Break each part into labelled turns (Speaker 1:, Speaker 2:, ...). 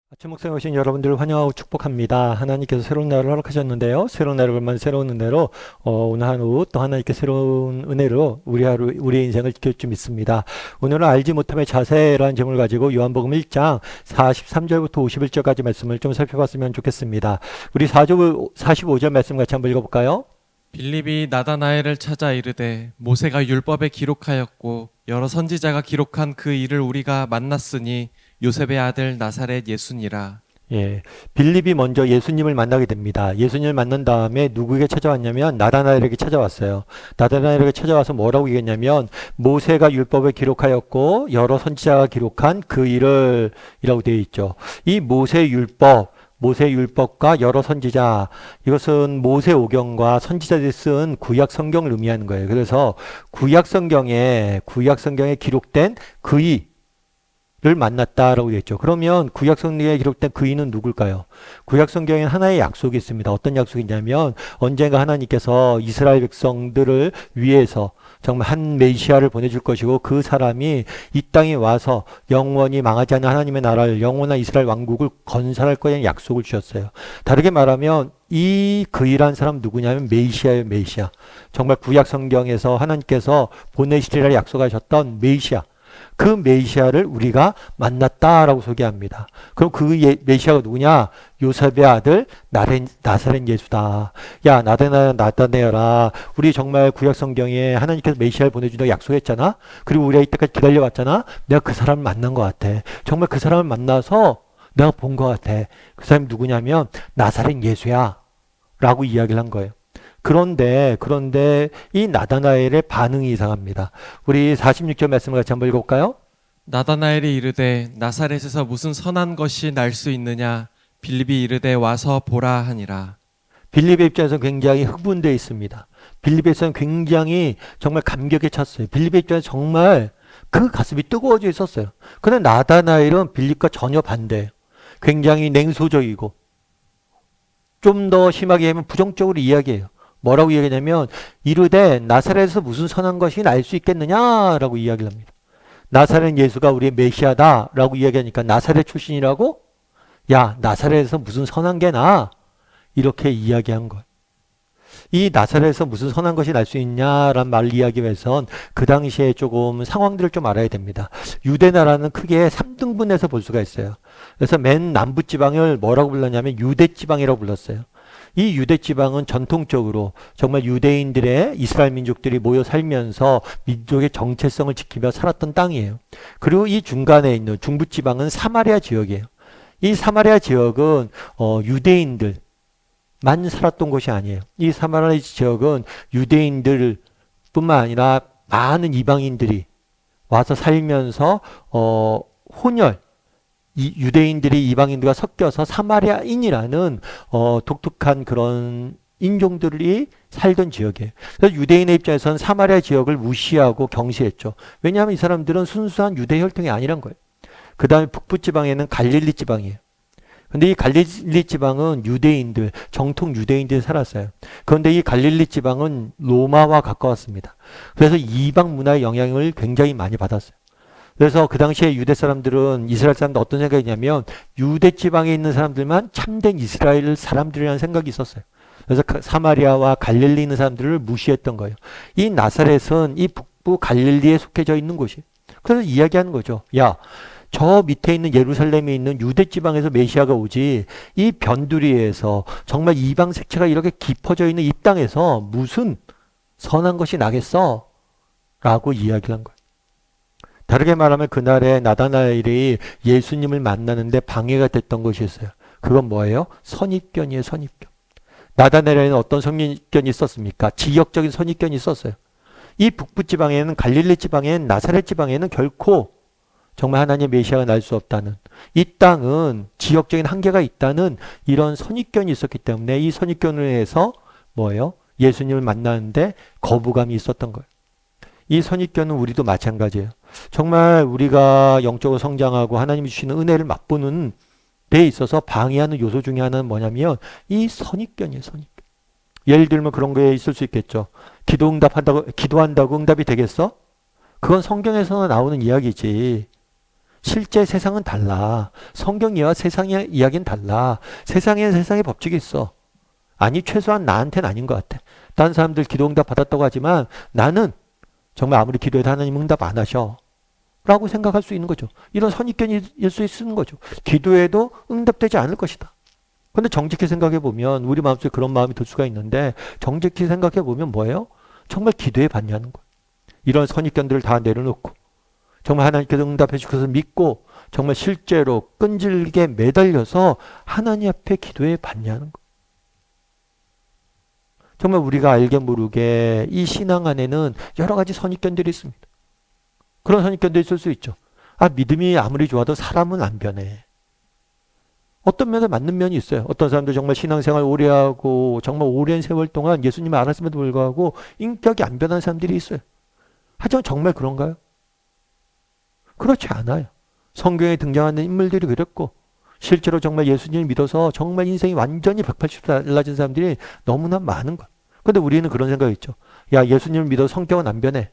Speaker 1: 아침 목상에 오신 여러분들을 환영하고 축복합니다. 하나님께서 새로운 날을 허락하셨는데요. 새로운 날을 걸만 새로운 은혜로 오늘 하루 또 하나님께 새로운 은혜로 우리 하루 우리의 인생을 지킬 줄 믿습니다. 오늘은 알지 못함의 자세라는 제목을 가지고 요한복음 1장 43절부터 51절까지 말씀을 좀 살펴봤으면 좋겠습니다. 우리 45절 말씀 같이 한번 읽어볼까요?
Speaker 2: 빌립이 나다나엘을 찾아 이르되 모세가 율법에 기록하였고 여러 선지자가 기록한 그 일을 우리가 만났으니 요셉의 아들 나사렛 예수니라.
Speaker 1: 예, 빌립이 먼저 예수님을 만나게 됩니다. 예수님을 만난 다음에 누구에게 찾아왔냐면 나다나엘에게 찾아왔어요. 나다나엘에게 찾아와서 뭐라고 얘기했냐면 모세가 율법에 기록하였고 여러 선지자가 기록한 그 일을 이라고 되어 있죠. 이 모세 율법과 여러 선지자, 이것은 모세오경과 선지자들이 쓴 구약 성경을 의미하는 거예요. 그래서 구약 성경에 기록된 그이 를 만났다라고 되어 있죠. 그러면 구약 성경에 기록된 그이는 누굴까요? 구약 성경에는 하나의 약속이 있습니다. 어떤 약속이냐면 언젠가 하나님께서 이스라엘 백성들을 위해서 정말 한 메시아를 보내줄 것이고 그 사람이 이 땅에 와서 영원히 망하지 않는 하나님의 나라를 영원한 이스라엘 왕국을 건설할 거라는 약속을 주셨어요. 다르게 말하면 이 그이란 사람 누구냐면 메시아예요. 메시아. 정말 구약 성경에서 하나님께서 보내시리라 약속하셨던 메시아. 그 메시아를 우리가 만났다라고 소개합니다. 그럼 그 메시아가 누구냐? 요셉의 아들 나사렛 예수다. 야, 나다나엘아, 우리 정말 구약 성경에 하나님께서 메시아를 보내준다고 약속했잖아. 그리고 우리가 이때까지 기다려왔잖아. 내가 그 사람을 만난 것 같아. 정말 그 사람을 만나서 내가 본 것 같아. 그 사람이 누구냐면 나사렛 예수야 라고 이야기를 한 거예요. 그런데 이 나다나엘의 반응이 이상합니다. 우리 46절 말씀을 같이 한번 읽어볼까요?
Speaker 2: 나다나엘이 이르되 나사렛에서 무슨 선한 것이 날 수 있느냐. 빌립이 이르되 와서 보라 하니라.
Speaker 1: 빌립의 입장에서 굉장히 흥분되어 있습니다. 빌립에서는 굉장히 정말 감격에 찼어요. 빌립의 입장에서 정말 그 가슴이 뜨거워져 있었어요. 그런데 나다나엘은 빌립과 전혀 반대예요. 굉장히 냉소적이고 좀 더 심하게 하면 부정적으로 이야기해요. 뭐라고 이야기하냐면 이르되 나사렛에서 무슨 선한 것이 날 수 있겠느냐라고 이야기를 합니다. 나사렛 예수가 우리의 메시아다라고 이야기하니까 나사렛 출신이라고? 야, 나사렛에서 무슨 선한 게 나? 이렇게 이야기한 거예요. 이 나사렛에서 무슨 선한 것이 날 수 있냐라는 말을 이야기하기 위해선 그 당시에 조금 상황들을 좀 알아야 됩니다. 유대 나라는 크게 3등분해서 볼 수가 있어요. 그래서 맨 남부 지방을 뭐라고 불렀냐면 유대 지방이라고 불렀어요. 이 유대 지방은 전통적으로 정말 유대인들의 이스라엘 민족들이 모여 살면서 민족의 정체성을 지키며 살았던 땅이에요. 그리고 이 중간에 있는 중부 지방은 사마리아 지역이에요. 이 사마리아 지역은 유대인들만 살았던 곳이 아니에요. 이 사마리아 지역은 유대인들 뿐만 아니라 많은 이방인들이 와서 살면서 혼혈, 이 유대인들이 이방인들과 섞여서 사마리아인이라는 독특한 그런 인종들이 살던 지역이에요. 그래서 유대인의 입장에서는 사마리아 지역을 무시하고 경시했죠. 왜냐하면 이 사람들은 순수한 유대 혈통이 아니란 거예요. 그 다음에 북부 지방에는 갈릴리 지방이에요. 근데 이 갈릴리 지방은 유대인들, 정통 유대인들이 살았어요. 그런데 이 갈릴리 지방은 로마와 가까웠습니다. 그래서 이방 문화의 영향을 굉장히 많이 받았어요. 그래서 그 당시에 유대 사람들은 이스라엘 사람들 어떤 생각이냐면 유대 지방에 있는 사람들만 참된 이스라엘 사람들이라는 생각이 있었어요. 그래서 사마리아와 갈릴리 있는 사람들을 무시했던 거예요. 이 나사렛은 이 북부 갈릴리에 속해져 있는 곳이에요. 그래서 이야기하는 거죠. 야, 저 밑에 있는 예루살렘에 있는 유대 지방에서 메시아가 오지 이 변두리에서 정말 이방 색채가 이렇게 깊어져 있는 이 땅에서 무슨 선한 것이 나겠어? 라고 이야기를 한 거예요. 다르게 말하면 그날에 나다나엘이 예수님을 만나는데 방해가 됐던 것이 있어요. 그건 뭐예요? 선입견이에요. 선입견. 나다나엘에는 어떤 선입견이 있었습니까? 지역적인 선입견이 있었어요. 이 북부 지방에는 갈릴리 지방에는 나사렛 지방에는 결코 정말 하나님의 메시아가 날 수 없다는, 이 땅은 지역적인 한계가 있다는 이런 선입견이 있었기 때문에 이 선입견을 해서 뭐예요? 예수님을 만나는데 거부감이 있었던 거예요. 이 선입견은 우리도 마찬가지예요. 정말 우리가 영적으로 성장하고 하나님이 주시는 은혜를 맛보는 데 있어서 방해하는 요소 중에 하나는 뭐냐면 이 선입견이에요. 선입견. 예를 들면 그런 거에 있을 수 있겠죠. 기도한다고 응답이 되겠어? 그건 성경에서 나오는 이야기지. 실제 세상은 달라. 성경 이야기와 세상의 이야기는 달라. 세상에는 세상의 법칙이 있어. 아니 최소한 나한테는 아닌 것 같아. 다른 사람들 기도 응답 받았다고 하지만 나는 정말 아무리 기도해도 하나님 응답 안 하셔. 라고 생각할 수 있는 거죠. 이런 선입견일 수 있는 거죠. 기도해도 응답되지 않을 것이다. 근데 정직히 생각해 보면 우리 마음속에 그런 마음이 들 수가 있는데 정직히 생각해 보면 뭐예요? 정말 기도해 봤냐는 거예요. 이런 선입견들을 다 내려놓고 정말 하나님께서 응답해 주셔서 믿고 정말 실제로 끈질기게 매달려서 하나님 앞에 기도해 봤냐는 거예요. 정말 우리가 알게 모르게 이 신앙 안에는 여러 가지 선입견들이 있습니다. 그런 선입견도 있을 수 있죠. 아, 믿음이 아무리 좋아도 사람은 안 변해. 어떤 면에 맞는 면이 있어요. 어떤 사람들 정말 신앙생활 오래 하고 정말 오랜 세월 동안 예수님을 알았음에도 불구하고 인격이 안 변한 사람들이 있어요. 하지만 정말 그런가요? 그렇지 않아요. 성경에 등장하는 인물들이 그랬고 실제로 정말 예수님을 믿어서 정말 인생이 완전히 180도 달라진 사람들이 너무나 많은 거예요. 그런데 우리는 그런 생각이 있죠. 야, 예수님을 믿어서 성격은 안 변해.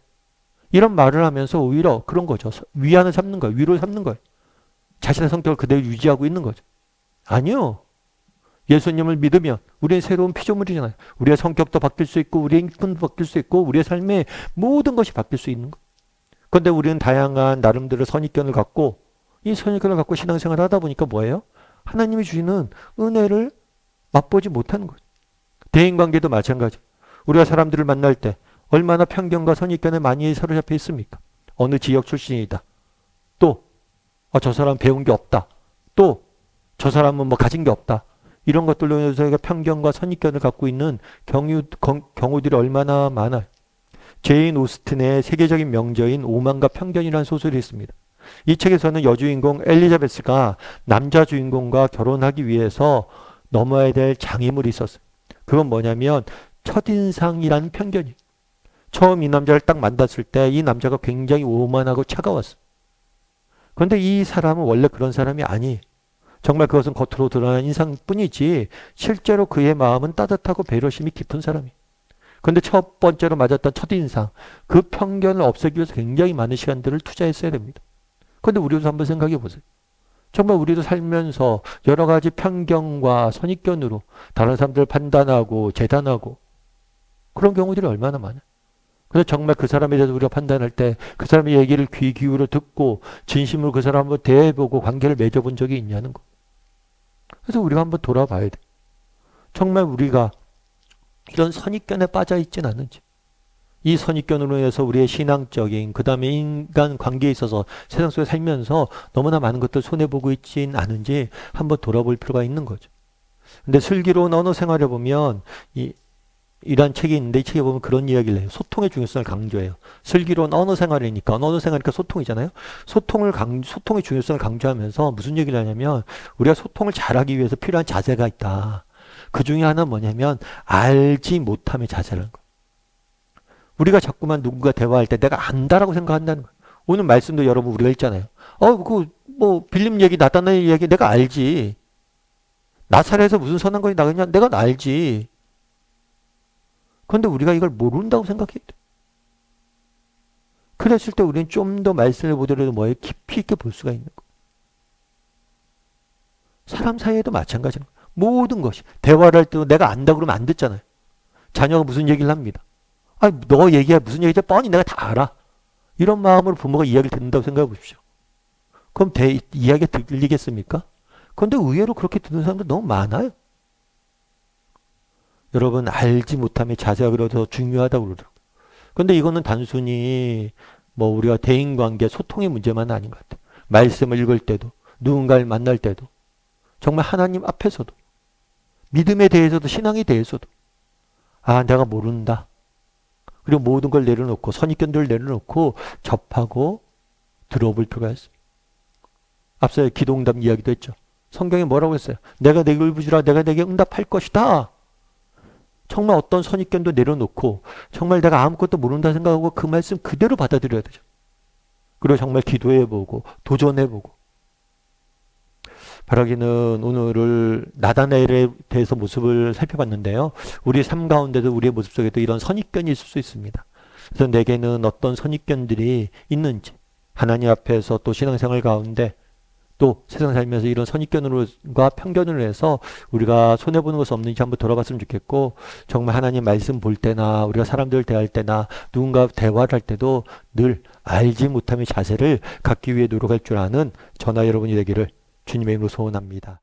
Speaker 1: 이런 말을 하면서 오히려 그런 거죠. 위안을 삼는 거예요. 위로를 삼는 거예요. 자신의 성격을 그대로 유지하고 있는 거죠. 아니요. 예수님을 믿으면 우리의 새로운 피조물이잖아요. 우리의 성격도 바뀔 수 있고 우리의 인품도 바뀔 수 있고 우리의 삶의 모든 것이 바뀔 수 있는 거예요. 그런데 우리는 다양한 나름대로 선입견을 갖고 이 선입견을 갖고 신앙생활을 하다 보니까 뭐예요? 하나님이 주시는 은혜를 맛보지 못하는 거죠. 대인관계도 마찬가지. 우리가 사람들을 만날 때 얼마나 편견과 선입견에 많이 사로잡혀 있습니까? 어느 지역 출신이다. 또 저 사람 배운 게 없다. 또 저 사람은 뭐 가진 게 없다. 이런 것들로 인해서 저희가 편견과 선입견을 갖고 있는 경우들이 얼마나 많아요. 제인 오스틴의 세계적인 명저인 오만과 편견이라는 소설이 있습니다. 이 책에서는 여주인공 엘리자베스가 남자 주인공과 결혼하기 위해서 넘어야 될 장애물이 있었어요. 그건 뭐냐면 첫인상이라는 편견이에요. 처음 이 남자를 딱 만났을 때 이 남자가 굉장히 오만하고 차가웠어요. 그런데 이 사람은 원래 그런 사람이 아니에요. 정말 그것은 겉으로 드러난 인상뿐이지 실제로 그의 마음은 따뜻하고 배려심이 깊은 사람이에요. 그런데 첫 번째로 맞았던 첫인상, 그 편견을 없애기 위해서 굉장히 많은 시간들을 투자했어야 됩니다. 그런데 우리도 한번 생각해 보세요. 정말 우리도 살면서 여러 가지 편견과 선입견으로 다른 사람들을 판단하고 재단하고 그런 경우들이 얼마나 많아요. 그래서 정말 그 사람에 대해서 우리가 판단할 때 그 사람의 얘기를 귀 기울여 듣고 진심으로 그 사람을 대해보고 관계를 맺어본 적이 있냐는 거. 그래서 우리가 한번 돌아봐야 돼. 정말 우리가 이런 선입견에 빠져 있진 않은지. 이 선입견으로 인해서 우리의 신앙적인 그 다음에 인간 관계에 있어서 세상 속에 살면서 너무나 많은 것들 손해보고 있진 않은지 한번 돌아볼 필요가 있는 거죠. 근데 슬기로운 언어 생활에 보면 이런 책이 있는데 이 책에 보면 그런 이야기를 해요. 소통의 중요성을 강조해요. 슬기로운 언어 생활이니까 소통이잖아요. 소통의 중요성을 강조하면서 무슨 얘기를 하냐면 우리가 소통을 잘하기 위해서 필요한 자세가 있다. 그 중에 하나는 뭐냐면 알지 못함의 자세라는 거예요. 우리가 자꾸만 누군가 대화할 때 내가 안다라고 생각한다는 거예요. 오늘 말씀도 여러분 우리가 했잖아요. 빌림 얘기, 나다나엘 얘기 내가 알지. 나사렛에서 무슨 선한 것이 나겠냐? 내가 알지. 그런데 우리가 이걸 모른다고 생각해야 돼. 그랬을 때 우리는 좀 더 말씀을 보더라도 뭐예요? 깊이 있게 볼 수가 있는 거예요. 사람 사이에도 마찬가지는 거예요. 모든 것이. 대화를 할 때도 내가 안다 그러면 안 듣잖아요. 자녀가 무슨 얘기를 합니다. 너 얘기야 무슨 얘기인지 뻔히 내가 다 알아. 이런 마음으로 부모가 이야기를 듣는다고 생각해 보십시오. 그럼 이야기가 들리겠습니까? 그런데 의외로 그렇게 듣는 사람들 너무 많아요. 여러분 알지 못함의 자세가 그래도 중요하다고 그러더라고요. 그런데 이거는 단순히 우리가 대인관계 소통의 문제만 아닌 것 같아요. 말씀을 읽을 때도 누군가를 만날 때도 정말 하나님 앞에서도 믿음에 대해서도 신앙에 대해서도 내가 모른다. 그리고 모든 걸 내려놓고 선입견들을 내려놓고 접하고 들어볼 필요가 있습니다. 앞서 기도응답 이야기도 했죠. 성경에 뭐라고 했어요? 내가 내게 울부짖으라 내가 내게 응답할 것이다. 정말 어떤 선입견도 내려놓고 정말 내가 아무것도 모른다 생각하고 그 말씀 그대로 받아들여야 되죠. 그리고 정말 기도해보고 도전해보고. 바라기는 오늘을 나다나엘에 대해서 모습을 살펴봤는데요. 우리 삶 가운데도 우리의 모습 속에도 이런 선입견이 있을 수 있습니다. 그래서 내게는 어떤 선입견들이 있는지 하나님 앞에서 또 신앙생활 가운데 또 세상 살면서 이런 선입견으로과 편견으로 해서 우리가 손해보는 것이 없는지 한번 돌아봤으면 좋겠고, 정말 하나님 말씀 볼 때나 우리가 사람들 대할 때나 누군가 대화를 할 때도 늘 알지 못함의 자세를 갖기 위해 노력할 줄 아는 저나 여러분이 되기를 주님의 이름으로 소원합니다.